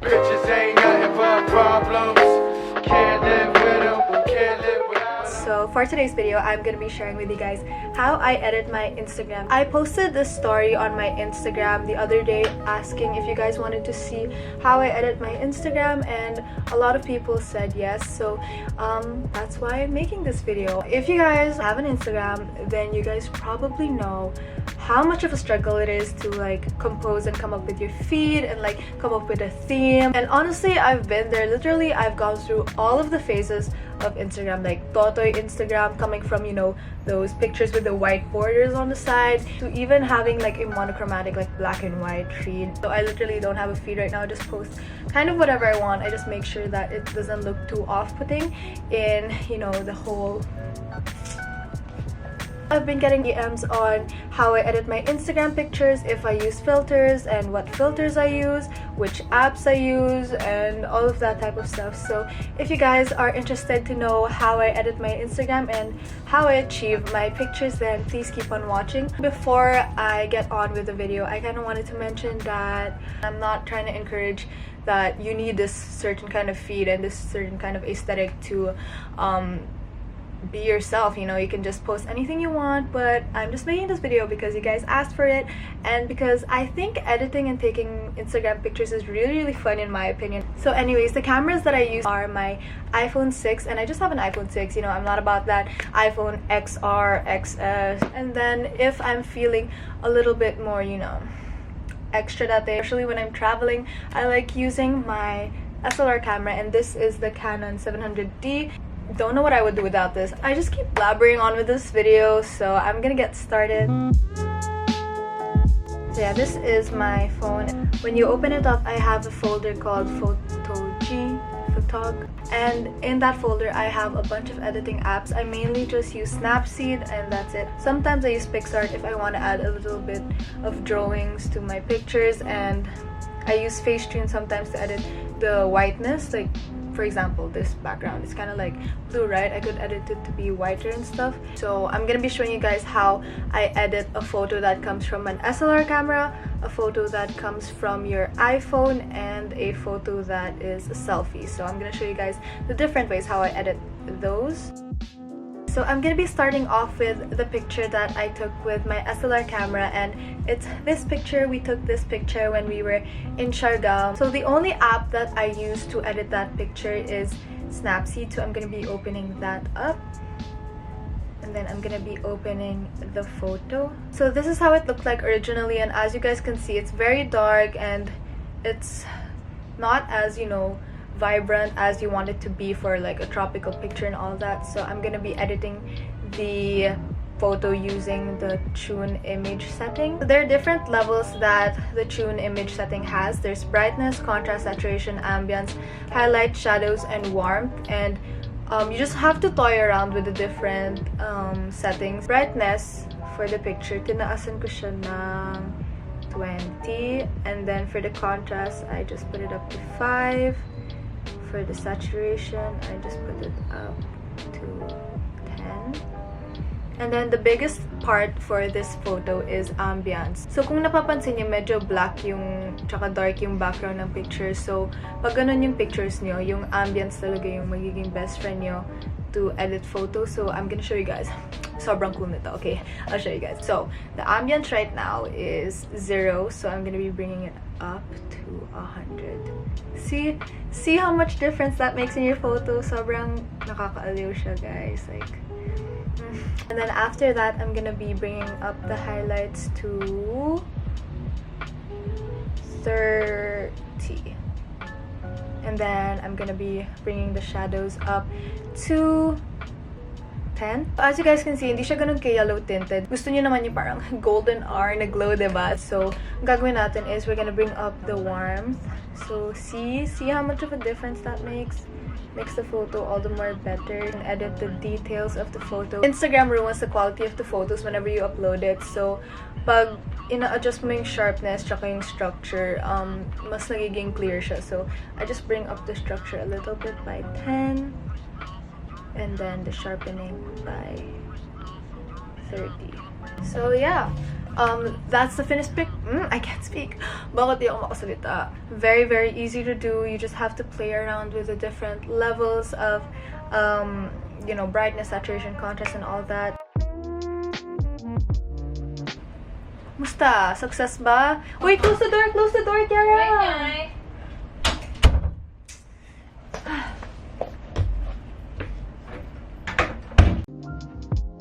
Bitches ain't nothing but problems. Can't live with them, can't live without them. So for today's video, I'm gonna be sharing with you guys how I edit my Instagram. I posted this story on my Instagram the other day asking if you guys wanted to see how I edit my Instagram, and a lot of people said yes, so that's why I'm making this video. If you guys have an Instagram, then you guys probably know how much of a struggle it is to like compose and come up with your feed and like come up with a theme. And honestly, I've been there. Literally, I've gone through all of the phases of Instagram, like Totoy Instagram, coming from, you know, those pictures with the white borders on the side, to even having like a monochromatic, like black and white feed. So I literally don't have a feed right now. I just post kind of whatever I want. I just make sure that it doesn't look too off-putting in, you know, the whole. I've been getting DMs on how I edit my Instagram pictures, if I use filters and what filters I use, which apps I use, and all of that type of stuff. So if you guys are interested to know how I edit my Instagram and how I achieve my pictures, then please keep on watching. Before I get on with the video, I kind of wanted to mention that I'm not trying to encourage that you need this certain kind of feed and this certain kind of aesthetic to be yourself. You know, you can just post anything you want, but I'm just making this video because you guys asked for it, and because I think editing and taking Instagram pictures is really fun in my opinion. So anyways, the cameras that I use are my iPhone 6, and I just have an iPhone 6, you know, I'm not about that iPhone XR, XS. And then if I'm feeling a little bit more, you know, extra that day, especially when I'm traveling, I like using my SLR camera, and this is the Canon 700D. Don't know what I would do without this. I just keep blabbering on with this video, so I'm gonna get started. So yeah, this is my phone. When you open it up, I have a folder called Photog, and in that folder I have a bunch of editing apps. I mainly just use Snapseed, and that's it. Sometimes I use PicsArt if I want to add a little bit of drawings to my pictures, and I use Facetune sometimes to edit the whiteness. Like, for example, this background is kind of like blue, right? I could edit it to be whiter and stuff. So I'm gonna be showing you guys how I edit a photo that comes from an SLR camera, a photo that comes from your iPhone, and a photo that is a selfie. So I'm gonna show you guys the different ways how I edit those. So I'm gonna be starting off with the picture that I took with my SLR camera, and it's this picture. We took this picture when we were in Siargao. So the only app that I use to edit that picture is Snapseed. So I'm gonna be opening that up, and then I'm gonna be opening the photo. So this is how it looked like originally, and as you guys can see, it's very dark and it's not as, you know, vibrant as you want it to be for like a tropical picture and all that. So I'm gonna be editing the photo using the Tune image setting. So there are different levels that the Tune image setting has. There's brightness, contrast, saturation, ambience, highlight, shadows, and warmth, and you just have to toy around with the different settings. Brightness for the picture, tinaasan ko siya ng 20, and then for the contrast, I just put it up to 5. For the saturation, I just put it up to 10. And then the biggest part for this photo is ambience. So kung napapansin niyo, medyo black yung tsaka dark yung background ng picture. So pag ganun yung pictures niyo, yung ambience talaga yung magiging best friend niyo to edit photos. So I'm gonna show you guys. Sobrang cool nito. Okay, I'll show you guys. So the ambience right now is 0, so I'm gonna be bringing it up to 100. See how much difference that makes in your photo. Sobrang nakakaaliw siya, guys. Like, and then after that, I'm gonna be bringing up the highlights to 30. And then I'm gonna be bringing the shadows up to 10. As you guys can see, hindi siya ganun ka-yellow tinted. Gusto niyo naman yung parang golden hour na glow, diba? So, ang gagawin natin is we're gonna bring up the warmth. So, see how much of a difference that makes? Makes the photo all the more better, and edit the details of the photo. Instagram ruins the quality of the photos whenever you upload it. So, pag ina-adjust mo yung sharpness tsaka yung structure, mas nagiging clear siya. So, I just bring up the structure a little bit by 10. And then the sharpening by 30. So yeah, That's the finished pic. I can't speak. Bakit di ako makasalita? Very, very easy to do. You just have to play around with the different levels of, you know, brightness, saturation, contrast, and all that. Musta? Success ba? Wait, close the door, Kiara!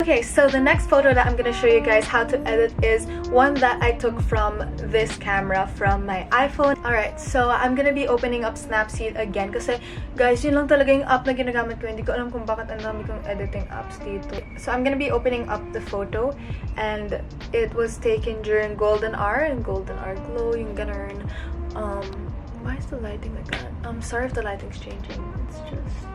Okay, so the next photo that I'm gonna show you guys how to edit is one that I took from this camera from my iPhone. Alright, so I'm gonna be opening up Snapseed again kasi guys, yun lang talaga yung app na ginagamit ko. Hindi ko alam kung bakit ang dami kong editing apps dito. So I'm gonna be opening up the photo and it was taken during golden hour and golden hour glow, yung ganun. Why is the lighting like that? I'm sorry if the lighting's changing. It's just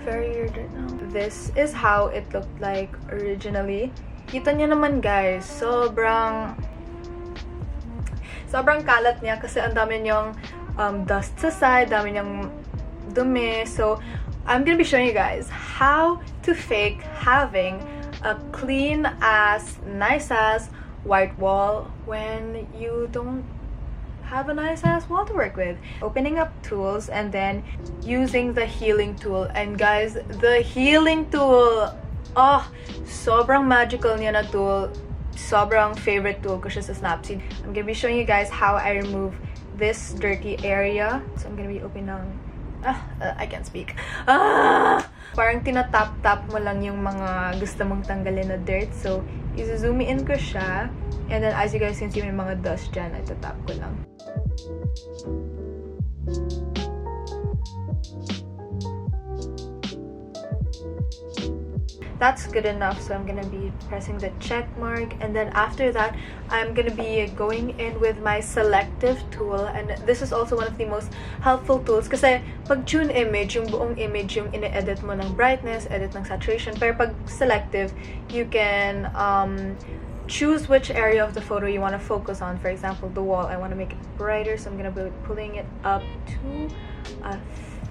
very weird right now. This is how it looked like originally. Kita niyo naman guys, sobrang kalat niya kasi ang dami niyang dust sa side, dami niyang dumi. So I'm gonna be showing you guys how to fake having a clean ass, nice ass white wall when you don't have a nice ass wall to work with. Opening up tools and then using the healing tool. And guys, the healing tool, sobrang magical niya na tool. Sobrang favorite tool ko siya sa Snapseed. I'm gonna be showing you guys how I remove this dirty area. So I'm gonna be opening I can't speak. Parang tinatap-tap mo lang yung mga gusto mong tanggalin na dirt. So, i-zoom in ko siya. And then, as you guys can see, may mga dust dyan. Itatap ko lang. That's good enough, so I'm gonna be pressing the check mark, and then after that I'm gonna be going in with my selective tool. And this is also one of the most helpful tools kasi pag tune image, yung buong image yung ine-edit mo ng brightness, edit ng saturation. Pero pag selective, you can choose which area of the photo you want to focus on. For example, the wall, I want to make it brighter, so I'm gonna be pulling it up to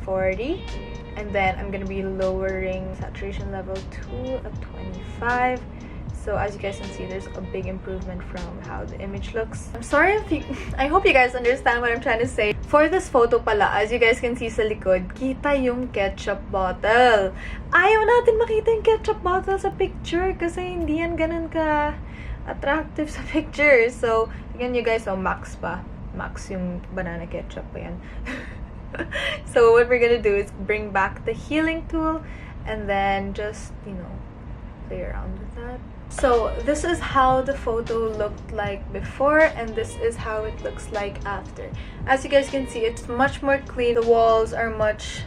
40. And then I'm gonna be lowering saturation level to a 25. So as you guys can see, there's a big improvement from how the image looks. I'm sorry if I hope you guys understand what I'm trying to say. For this photo pala, as you guys can see sa likod, kita yung ketchup bottle. Ayaw natin makita yung ketchup bottle sa picture kasi hindi yan ganun ka attractive sa picture. So, again, you guys know, max pa. Max yung banana ketchup pa yan. So what we're gonna do is bring back the healing tool and then just, you know, play around with that. So this is how the photo looked like before, and this is how it looks like after. As you guys can see, it's much more clean. The walls are much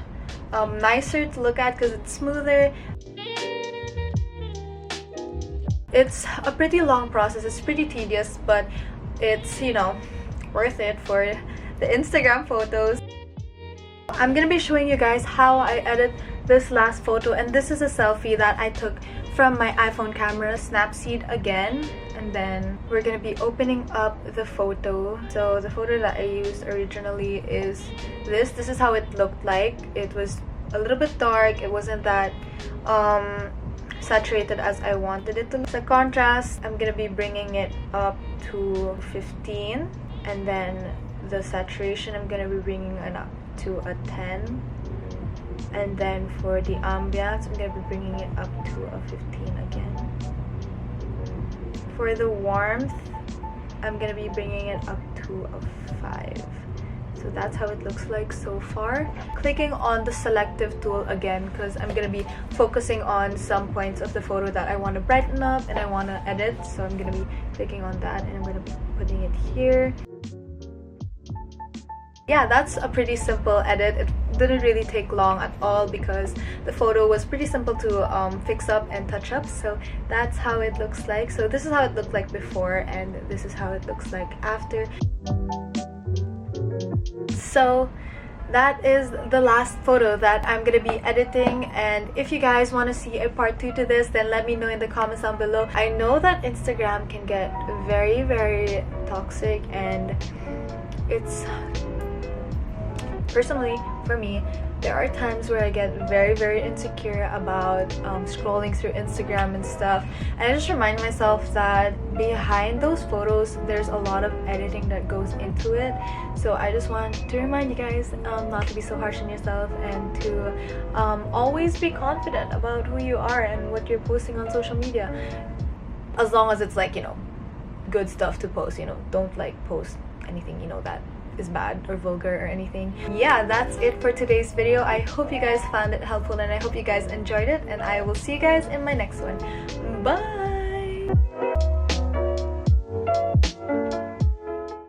nicer to look at because it's smoother. It's a pretty long process. It's pretty tedious, but it's, you know, worth it for the Instagram photos. I'm gonna be showing you guys how I edit this last photo, and this is a selfie that I took from my iPhone camera, Snapseed again. And then we're gonna be opening up the photo. So the photo that I used originally is this. This is how it looked like. It was a little bit dark. It wasn't that saturated as I wanted it to look. The contrast, I'm gonna be bringing it up to 15, and then the saturation, I'm gonna be bringing it up to a 10, and then for the ambiance, I'm gonna be bringing it up to a 15 again. For the warmth, I'm gonna be bringing it up to a 5. So that's how it looks like so far. Clicking on the selective tool again because I'm gonna be focusing on some points of the photo that I want to brighten up and I want to edit. So I'm gonna be clicking on that and I'm gonna be putting it here. Yeah, that's a pretty simple edit. It didn't really take long at all because the photo was pretty simple to fix up and touch up. So that's how it looks like. So this is how it looked like before, and this is how it looks like after. So that is the last photo that I'm gonna be editing, and if you guys want to see a part 2 to this, then let me know in the comments down below. I know that Instagram can get very, very toxic, and it's personally, for me, there are times where I get very insecure about scrolling through Instagram and stuff, and I just remind myself that behind those photos there's a lot of editing that goes into it. So I just want to remind you guys not to be so harsh on yourself, and to always be confident about who you are and what you're posting on social media, as long as it's like, you know, good stuff to post. You know, don't like post anything, you know, that is bad or vulgar or anything. Yeah, that's it for today's video. I hope you guys found it helpful, and I hope you guys enjoyed it, and I will see you guys in my next one. Bye.